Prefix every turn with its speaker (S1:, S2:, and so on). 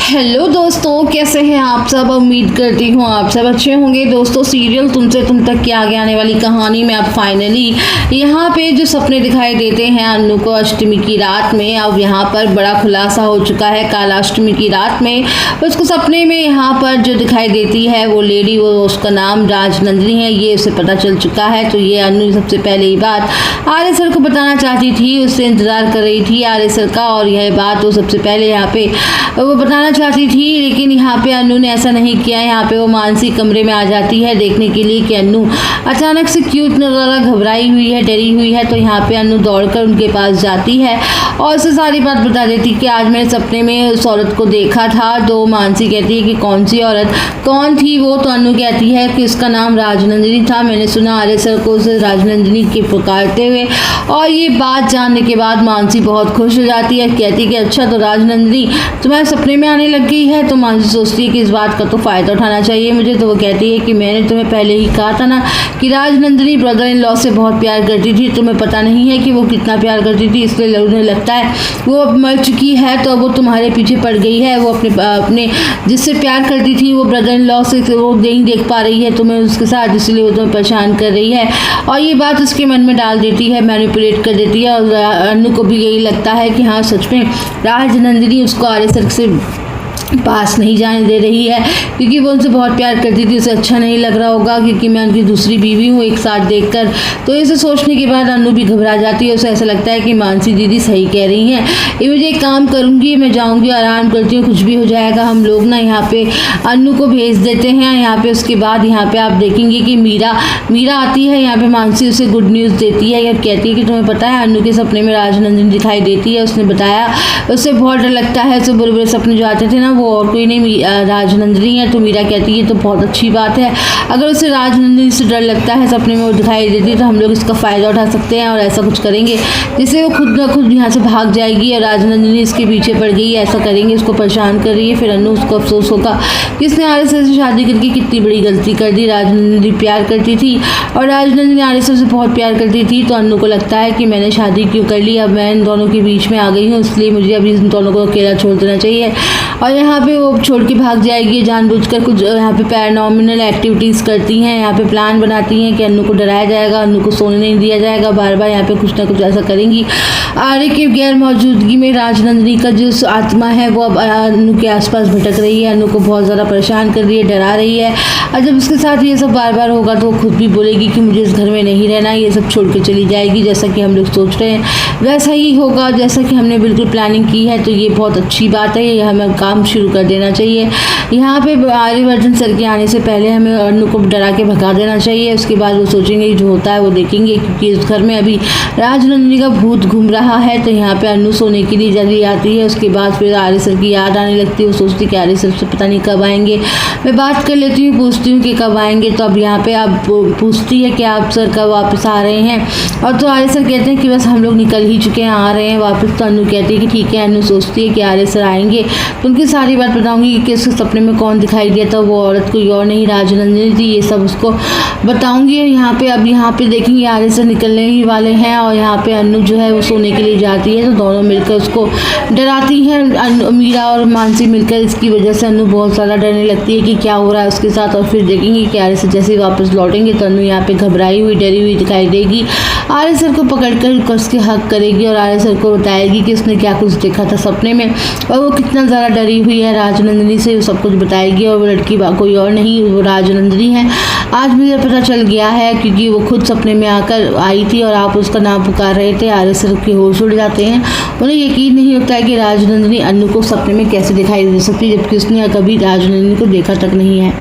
S1: Hello दोस्तों, कैसे हैं आप सब। उम्मीद करती हूँ आप सब अच्छे होंगे। दोस्तों, सीरियल तुमसे तुम तक की आगे आने वाली कहानी में अब फाइनली यहाँ पे जो सपने दिखाई देते हैं अन्नू को अष्टमी की रात में, अब यहाँ पर बड़ा खुलासा हो चुका है। कालाष्टमी की रात में उसको सपने में यहाँ पर जो दिखाई देती है वो लेडी, वो उसका नाम राजनंदिनी है, ये उसे पता चल चुका है। तो ये अन्नू सबसे पहले ही बात आर्य सर को बताना चाहती थी, उससे इंतज़ार कर रही थी आर्य सर का, और यह बात वो सबसे पहले यहाँ पे वो बताना चाहती थी। लेकिन यहाँ पे अन्नू ने ऐसा नहीं किया। यहाँ पे वो मानसी कमरे में आ जाती है देखने के लिए कि अन्नू अचानक से क्यों इतना ज़्यादा घबराई हुई है, डरी हुई है। तो यहाँ पे अन्नू दौड़कर उनके पास जाती है और उसे सारी बात बता देती कि आज मैंने सपने में उस औरत को देखा था। तो मानसी कहती है कि कौन सी औरत, कौन थी वो। तो अन्नू कहती है कि उसका नाम राजनंदिनी था, मैंने सुना आर्य सर को उसे राजनंदिनी के पुकारते हुए। और ये बात जानने के बाद मानसी बहुत खुश हो जाती है, कहती है कि अच्छा, तो राजनंदिनी तुम्हारे सपने में आने लग गई है। तो मानसी सोचती है कि इस बात का तो फ़ायदा उठाना चाहिए मुझे। तो वो कहती है कि मैंने तुम्हें पहले ही कहा था ना कि राजनंदिनी ब्रदर इन लॉ से बहुत प्यार करती थी। तुम्हें पता नहीं है कि वो कितना प्यार करती थी, इसलिए उन्हें लगता है वो अब मर चुकी है तो अब वो तुम्हारे पीछे पड़ गई है। वो अपने जिससे प्यार करती थी वो ब्रदर इन लॉ से वो नहीं देख पा रही है तुम्हें उसके साथ, इसलिए वो तुम्हें परेशान कर रही है। और ये बात उसके मन में डाल देती है, मैनिपुलेट कर देती है। और अन्नू को भी यही लगता है कि हाँ, सच में राजनंदिनी उसको आर्य सर से पास नहीं जाने दे रही है, क्योंकि वो उनसे बहुत प्यार करती थी। उसे अच्छा नहीं लग रहा होगा क्योंकि मैं उनकी दूसरी बीवी हूँ एक साथ देखकर। तो इसे सोचने के बाद अन्नू भी घबरा जाती है। उसे ऐसा लगता है कि मानसी दीदी सही कह रही हैं, ये मुझे एक काम करूँगी, मैं जाऊँगी, आराम करती हूँ, कुछ भी हो जाएगा। हम लोग ना यहाँ पे अन्नू को भेज देते हैं यहाँ पे। उसके बाद यहाँ पे आप देखेंगे कि मीरा आती है यहाँ पे। मानसी उसे गुड न्यूज़ देती है, यह कहती है कि तुम्हें पता है अन्नू के सपने में राजनंदिनी दिखाई देती है। उसने बताया उसे बहुत डर लगता है, उसे बुरे बुरे सपने जो आते थे ना वो और कोई नहीं राजनंदिनी है। तो मीरा कहती है तो बहुत अच्छी बात है, अगर उसे राजनंदिनी से डर लगता है, सपने में वो दिखाई देती है, तो हम लोग इसका फ़ायदा उठा सकते हैं और ऐसा कुछ करेंगे जिससे वो खुद न खुद यहाँ से भाग जाएगी और राजनंदिनी इसके पीछे पड़ गई। ऐसा करेंगे, उसको परेशान कर रही है। फिर अन्नू उसको अफसोस होगा कि इसने आर्य सर से शादी करके कितनी बड़ी गलती कर दी। राजनंदिनी प्यार करती थी और राजनंदिनी आर्य सर से बहुत प्यार करती थी। तो अन्नू को लगता है कि मैंने शादी क्यों कर ली, अब मैं इन दोनों के बीच में आ गई हूँ, इसलिए मुझे अभी इन दोनों को अकेला छोड़ देना चाहिए। और यहाँ पे वो छोड़ के भाग जाएगी जानबूझकर। कुछ यहाँ पे पैरानॉर्मल एक्टिविटीज़ करती हैं, यहाँ पे प्लान बनाती हैं कि अन्नू को डराया जाएगा, अन्नू को सोने नहीं दिया जाएगा, बार बार यहाँ पे कुछ ना कुछ ऐसा करेंगी। आर्य की गैर मौजूदगी में राजनंदिनी का जो आत्मा है वो अब अन्नू के आसपास भटक रही है, अन्नू को बहुत ज़्यादा परेशान कर रही है, डरा रही है। और जब उसके साथ ये सब बार बार होगा तो वो खुद भी बोलेगी कि मुझे इस घर में नहीं रहना, ये सब छोड़ के चली जाएगी। जैसा कि हम लोग सोच रहे हैं वैसा ही होगा, जैसा कि हमने बिल्कुल प्लानिंग की है। तो ये बहुत अच्छी बात है, ये हमें काम शुरू कर देना चाहिए। यहाँ पे आर्यवर्धन सर के आने से पहले हमें अन्नू को डरा के भगा देना चाहिए। उसके बाद वो सोचेंगे जो होता है वो देखेंगे, क्योंकि इस घर में अभी राजनंदिनी का भूत घूम रहा है। तो यहाँ पे अन्नू सोने के लिए जल्दी आती है। उसके बाद फिर आर्य सर की याद आने लगती है। वो सोचती कि आर्य सर से पता नहीं कब आएंगे, मैं बात कर लेती हूँ, पूछती हूँ कि कब आएंगे। तो अब यहाँ पे आप पूछती है कि आप सर कब वापस आ रहे हैं। और तो आर्य सर कहते हैं कि बस हम लोग निकल ही चुके हैं, आ रहे हैं वापस। तो अन्नू कहती है कि ठीक है। अन्नू सोचती है कि आर्य सर आएंगे तो उनकी सारी बात बताऊंगी कि उसके सपने में कौन दिखाई दिया था, वो औरत कोई और नहीं राजनंदिनी थी, ये सब उसको बताऊंगी। यहाँ पे अब यहाँ पे देखेंगे आर्य सर निकलने ही वाले हैं और यहाँ पे अन्नू जो है वो सोने के लिए जाती है। तो दोनों मिलकर उसको डराती हैं, मीरा और मानसी मिलकर। इसकी वजह से अन्नू बहुत ज़्यादा डरने लगती है कि क्या हो रहा है उसके साथ। और फिर देखेंगे कि आर्य सर जैसे ही वापस लौटेंगे तो अन्नू यहाँ पे घबराई हुई, डरी हुई दिखाई देगी। आर्य सर को पकड़कर कस के हक करेगी और आर्य सर को बताएगी कि उसने क्या कुछ देखा था सपने में और वो कितना ज़्यादा डरी हुई है राजनंदिनी से, वो सब कुछ बताएगी। और वो लड़की कोई और नहीं, वो राजनंदिनी है। आज मुझे पता चल गया है क्योंकि वो खुद सपने में आकर आई थी और आप उसका नाम पुकार रहे थे। आर्य सर के होश उड़ जाते हैं, उन्हें यकीन नहीं होता है कि राजनंदिनी अन्नू को सपने में कैसे दिखाई दे सकती, जबकि उसने कभी राजनंदिनी को देखा तक नहीं है।